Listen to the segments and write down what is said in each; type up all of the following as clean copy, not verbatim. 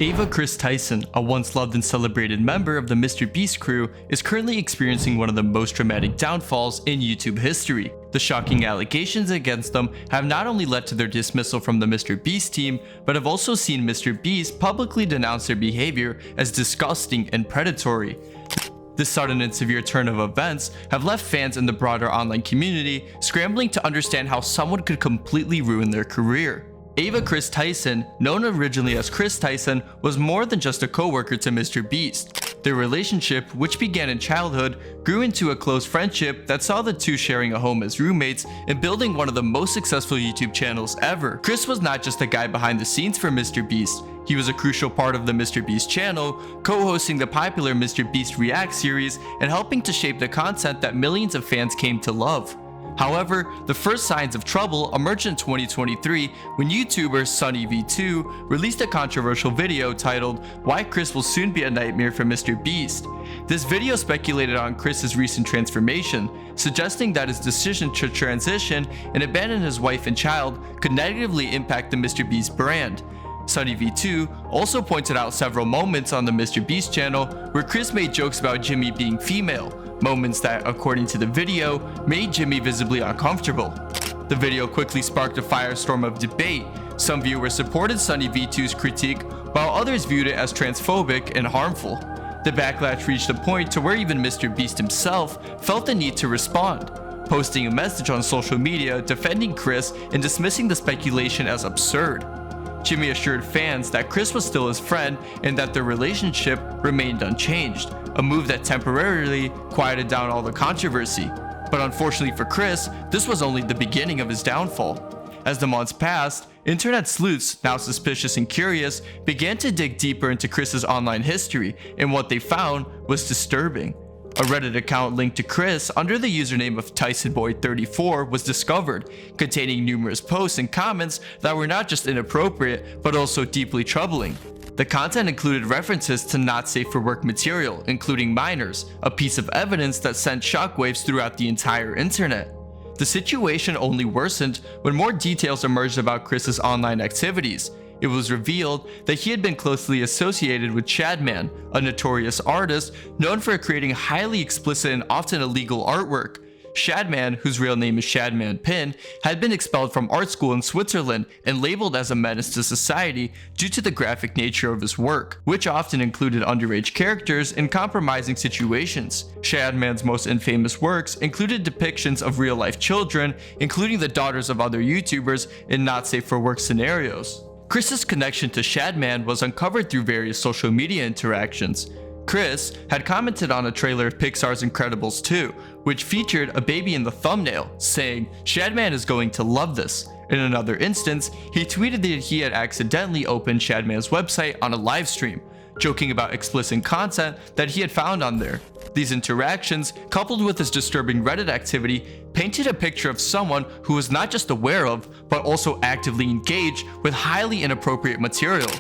Ava Chris Tyson, a once loved and celebrated member of the MrBeast crew, is currently experiencing one of the most dramatic downfalls in YouTube history. The shocking allegations against them have not only led to their dismissal from the MrBeast team, but have also seen MrBeast publicly denounce their behavior as disgusting and predatory. This sudden and severe turn of events have left fans in the broader online community scrambling to understand how someone could completely ruin their career. Ava Chris Tyson, known originally as Chris Tyson, was more than just a co-worker to MrBeast. Their relationship, which began in childhood, grew into a close friendship that saw the two sharing a home as roommates and building one of the most successful YouTube channels ever. Chris was not just a guy behind the scenes for MrBeast. He was a crucial part of the MrBeast channel, co-hosting the popular MrBeast React series and helping to shape the content that millions of fans came to love. However, the first signs of trouble emerged in 2023 when YouTuber SunnyV2 released a controversial video titled "Why Chris Will Soon Be a Nightmare for MrBeast." This video speculated on Chris's recent transformation, suggesting that his decision to transition and abandon his wife and child could negatively impact the MrBeast brand. SunnyV2 also pointed out several moments on the MrBeast channel where Chris made jokes about Jimmy being female, moments that, according to the video, made Jimmy visibly uncomfortable. The video quickly sparked a firestorm of debate. Some viewers supported SunnyV2's critique, while others viewed it as transphobic and harmful. The backlash reached a point to where even MrBeast himself felt the need to respond, posting a message on social media defending Chris and dismissing the speculation as absurd. Jimmy assured fans that Chris was still his friend and that their relationship remained unchanged, a move that temporarily quieted down all the controversy. But unfortunately for Chris, this was only the beginning of his downfall. As the months passed, internet sleuths, now suspicious and curious, began to dig deeper into Chris's online history, and what they found was disturbing. A Reddit account linked to Chris under the username of TysonBoy34 was discovered, containing numerous posts and comments that were not just inappropriate, but also deeply troubling. The content included references to not safe for work material, including minors, a piece of evidence that sent shockwaves throughout the entire internet. The situation only worsened when more details emerged about Chris's online activities. It was revealed that he had been closely associated with Shadman, a notorious artist known for creating highly explicit and often illegal artwork. Shadman, whose real name is Shadman Pin, had been expelled from art school in Switzerland and labeled as a menace to society due to the graphic nature of his work, which often included underage characters in compromising situations. Shadman's most infamous works included depictions of real-life children, including the daughters of other YouTubers, in not safe for work scenarios. Chris's connection to Shadman was uncovered through various social media interactions. Chris had commented on a trailer of Pixar's Incredibles 2, which featured a baby in the thumbnail, saying, "Shadman is going to love this." In another instance, he tweeted that he had accidentally opened Shadman's website on a live stream, joking about explicit content that he had found on there. These interactions, coupled with his disturbing Reddit activity, painted a picture of someone who was not just aware of, but also actively engaged with highly inappropriate material.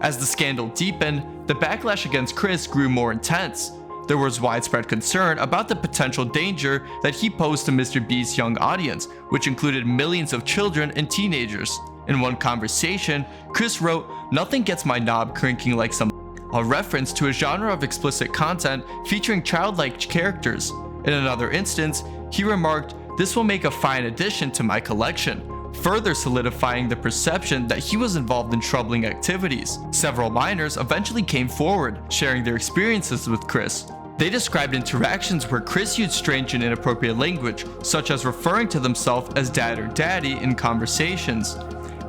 As the scandal deepened, the backlash against Chris grew more intense. There was widespread concern about the potential danger that he posed to MrBeast's young audience, which included millions of children and teenagers. In one conversation, Chris wrote, "Nothing gets my knob cranking like some," a reference to a genre of explicit content featuring childlike characters. In another instance, he remarked, "This will make a fine addition to my collection," further solidifying the perception that he was involved in troubling activities. Several minors eventually came forward, sharing their experiences with Chris. They described interactions where Chris used strange and inappropriate language, such as referring to themselves as dad or daddy in conversations.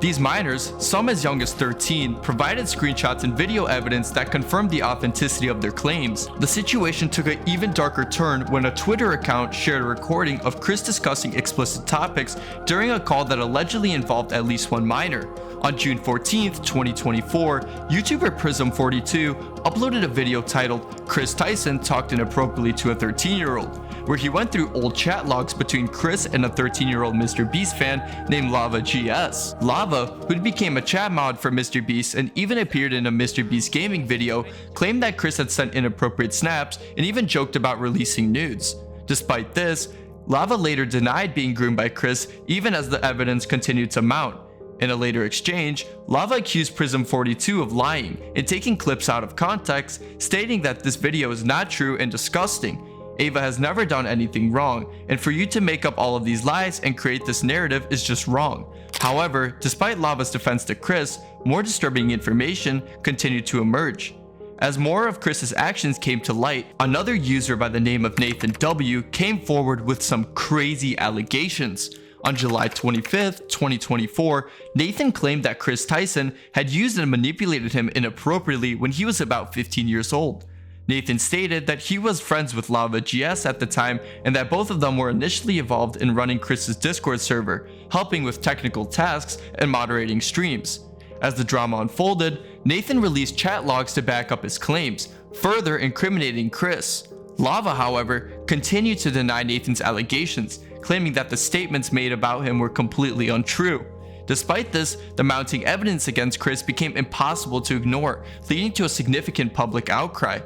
These minors, some as young as 13, provided screenshots and video evidence that confirmed the authenticity of their claims. The situation took an even darker turn when a Twitter account shared a recording of Chris discussing explicit topics during a call that allegedly involved at least one minor. On June 14th, 2024, YouTuber Prism42 uploaded a video titled "Chris Tyson Talked Inappropriately to a 13-Year-Old," where he went through old chat logs between Chris and a 13-year-old MrBeast fan named Lava GS. Lava, who became a chat mod for MrBeast and even appeared in a MrBeast gaming video, claimed that Chris had sent inappropriate snaps and even joked about releasing nudes. Despite this, Lava later denied being groomed by Chris even as the evidence continued to mount. In a later exchange, Lava accused Prism42 of lying and taking clips out of context, stating that this video is not true and disgusting. Ava has never done anything wrong, and for you to make up all of these lies and create this narrative is just wrong. However, despite Lava's defense to Chris, more disturbing information continued to emerge. As more of Chris's actions came to light, another user by the name of Nathan W came forward with some crazy allegations. On July 25th, 2024, Nathan claimed that Chris Tyson had used and manipulated him inappropriately when he was about 15 years old. Nathan stated that he was friends with Lava GS at the time and that both of them were initially involved in running Chris's Discord server, helping with technical tasks and moderating streams. As the drama unfolded, Nathan released chat logs to back up his claims, further incriminating Chris. Lava, however, continued to deny Nathan's allegations, claiming that the statements made about him were completely untrue. Despite this, the mounting evidence against Chris became impossible to ignore, leading to a significant public outcry.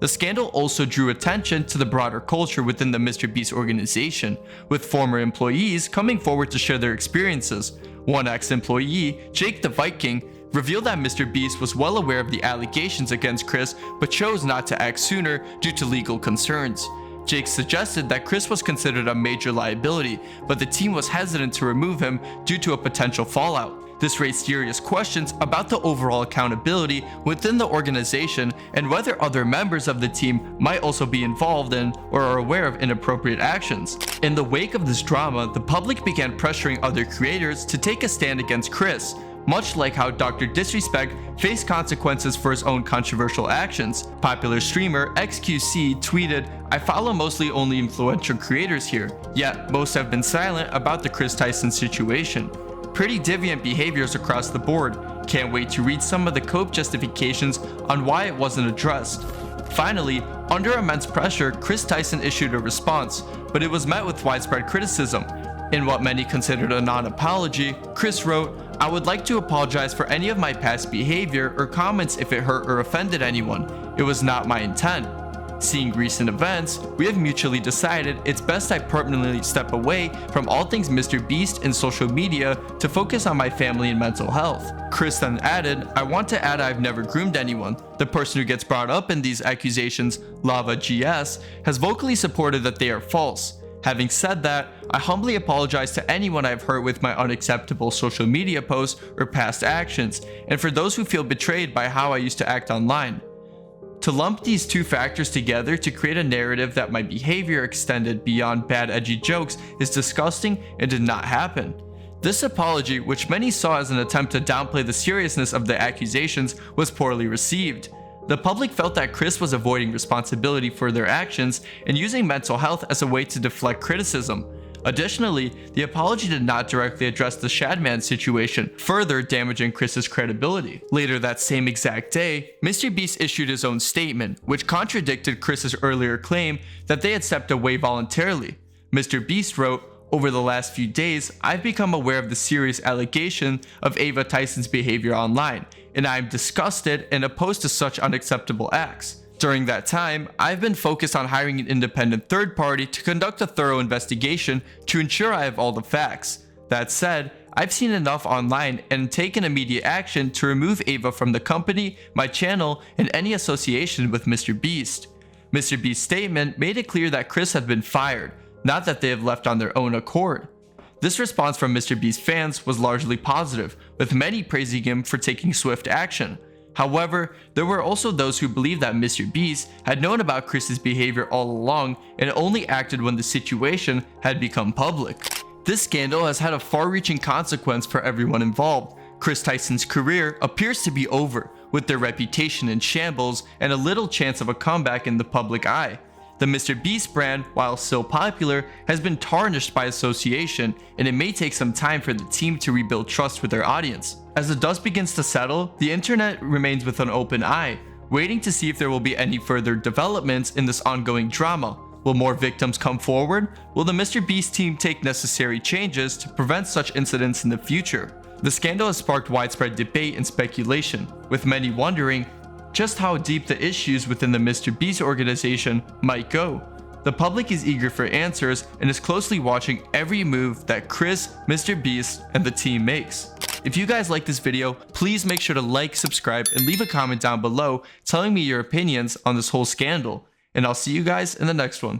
The scandal also drew attention to the broader culture within the MrBeast organization, with former employees coming forward to share their experiences. One ex-employee, Jake the Viking, revealed that MrBeast was well aware of the allegations against Chris but chose not to act sooner due to legal concerns. Jake suggested that Chris was considered a major liability, but the team was hesitant to remove him due to a potential fallout. This raised serious questions about the overall accountability within the organization and whether other members of the team might also be involved in or are aware of inappropriate actions. In the wake of this drama, the public began pressuring other creators to take a stand against Chris, much like how Dr. Disrespect faced consequences for his own controversial actions. Popular streamer XQC tweeted, "I follow mostly only influential creators here, yet most have been silent about the Chris Tyson situation. Pretty deviant behaviors across the board. Can't wait to read some of the cope justifications on why it wasn't addressed." Finally, under immense pressure, Chris Tyson issued a response, but it was met with widespread criticism. In what many considered a non-apology, Chris wrote, "I would like to apologize for any of my past behavior or comments if it hurt or offended anyone. It was not my intent. Seeing recent events, we have mutually decided it's best I permanently step away from all things MrBeast and social media to focus on my family and mental health." Chris then added, "I want to add I've never groomed anyone. The person who gets brought up in these accusations, Lava GS, has vocally supported that they are false. Having said that, I humbly apologize to anyone I've hurt with my unacceptable social media posts or past actions, and for those who feel betrayed by how I used to act online. To lump these two factors together to create a narrative that my behavior extended beyond bad edgy jokes is disgusting and did not happen." This apology, which many saw as an attempt to downplay the seriousness of the accusations, was poorly received. The public felt that Chris was avoiding responsibility for their actions and using mental health as a way to deflect criticism. Additionally, the apology did not directly address the Shadman situation, further damaging Chris's credibility. Later that same exact day, MrBeast issued his own statement, which contradicted Chris's earlier claim that they had stepped away voluntarily. MrBeast wrote, "Over the last few days, I've become aware of the serious allegation of Ava Tyson's behavior online, and I am disgusted and opposed to such unacceptable acts. During that time, I've been focused on hiring an independent third party to conduct a thorough investigation to ensure I have all the facts. That said, I've seen enough online and taken immediate action to remove Ava from the company, my channel, and any association with MrBeast." MrBeast's statement made it clear that Chris had been fired, not that they have left on their own accord. This response from MrBeast fans was largely positive, with many praising him for taking swift action. However, there were also those who believed that MrBeast had known about Chris's behavior all along and only acted when the situation had become public. This scandal has had a far-reaching consequence for everyone involved. Chris Tyson's career appears to be over, with their reputation in shambles and a little chance of a comeback in the public eye. The MrBeast brand, while still popular, has been tarnished by association, and it may take some time for the team to rebuild trust with their audience. As the dust begins to settle, the internet remains with an open eye, waiting to see if there will be any further developments in this ongoing drama. Will more victims come forward? Will the MrBeast team take necessary changes to prevent such incidents in the future? The scandal has sparked widespread debate and speculation, with many wondering just how deep the issues within the MrBeast organization might go. The public is eager for answers and is closely watching every move that Chris, MrBeast, and the team makes. If you guys like this video, please make sure to like, subscribe, and leave a comment down below telling me your opinions on this whole scandal. And I'll see you guys in the next one.